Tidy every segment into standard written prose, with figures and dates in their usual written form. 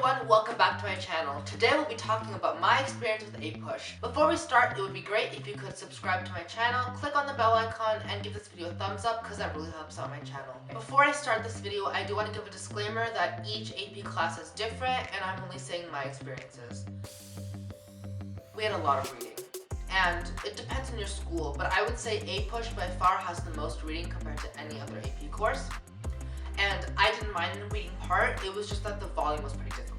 everyone, welcome back to my channel. Today we'll be talking about my experience with APUSH. Before we start, it would be great if you could subscribe to my channel, click on the bell icon, and give this video a thumbs up because that really helps out my channel. Before I start this video, I do want to give a disclaimer that each AP class is different and I'm only saying my experiences. We had a lot of reading. And it depends on your school, but I would say APUSH by far has the most reading compared to any other AP course. And I didn't mind the reading part, it was just that the volume was pretty difficult.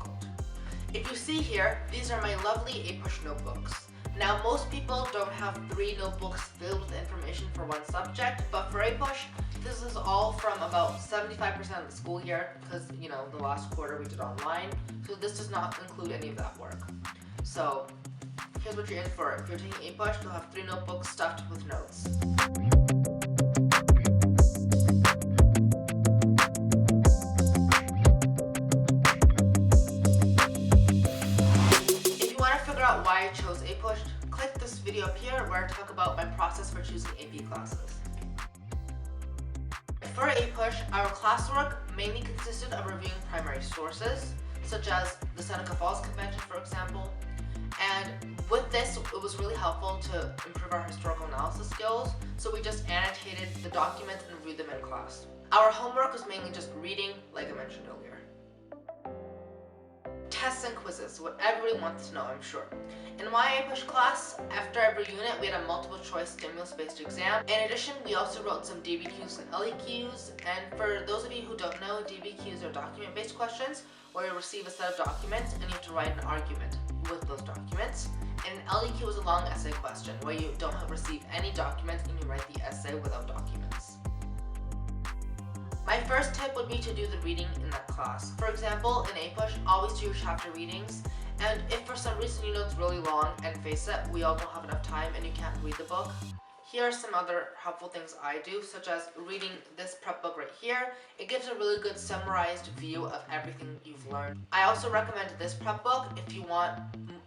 If you see here, these are my lovely APUSH notebooks. Now most people don't have 3 notebooks filled with information for one subject, but for APUSH, this is all from about 75% of the school year because, you know, the last quarter we did online, so this does not include any of that work. So here's what you're in for. If you're taking APUSH, you'll have 3 notebooks stuffed with notes. Why I chose APUSH, click this video up here where I talk about my process for choosing AP classes. For APUSH, our classwork mainly consisted of reviewing primary sources, such as the Seneca Falls Convention, for example. And with this, it was really helpful to improve our historical analysis skills, so we just annotated the documents and reviewed them in class. Our homework was mainly just reading, like I mentioned earlier. Tests and quizzes, what everybody wants to know, I'm sure. In my APUSH class, after every unit, we had a multiple choice stimulus-based exam. In addition, we also wrote some DBQs and LEQs, and for those of you who don't know, DBQs are document-based questions, where you receive a set of documents and you have to write an argument with those documents. And an LEQ is a long essay question, where you don't receive any documents and you write the essay without documents. My first tip would be to do the reading in that class. For example, in APUSH, always do your chapter readings, and if for some reason you know it's really long, and face it, we all don't have enough time and you can't read the book, here are some other helpful things I do, such as reading this prep book right here. It gives a really good summarized view of everything you've learned. I also recommend this prep book if you want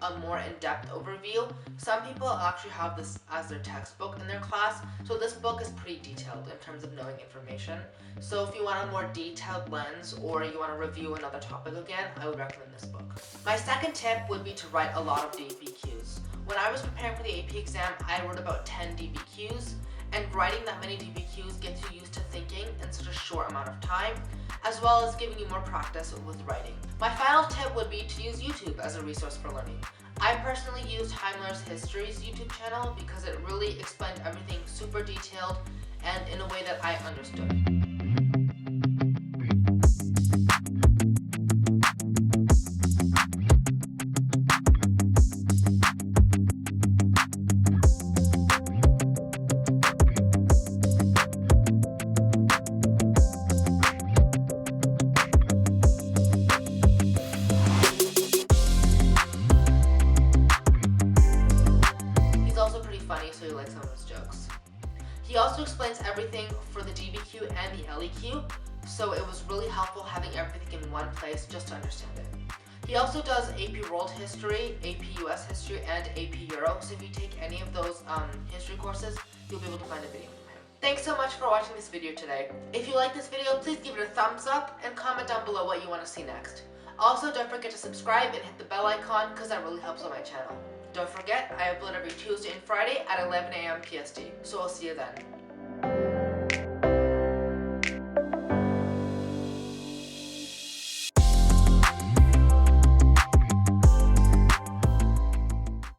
a more in-depth overview. Some people actually have this as their textbook in their class, so this book is pretty detailed in terms of knowing information. So if you want a more detailed lens or you want to review another topic again, I would recommend this book. My second tip would be to write a lot of DBQs. When I was preparing for the AP exam, I wrote about 10 DBQs, and writing that many DBQs gets you used to thinking in such a short amount of time, as well as giving you more practice with writing. My final tip would be to use YouTube as a resource for learning. I personally used Heimler's History's YouTube channel because it really explained everything super detailed and in a way that I understood. So you like some of his jokes. He also explains everything for the DBQ and the LEQ, so it was really helpful having everything in one place just to understand it. He also does AP World History, AP US History, and AP Euro, so if you take any of those history courses, you'll be able to find a video from him. Thanks so much for watching this video today. If you like this video, please give it a thumbs up and comment down below what you want to see next. Also, don't forget to subscribe and hit the bell icon because that really helps on my channel. Don't forget, I upload every Tuesday and Friday at 11 AM PST, so I'll see you then.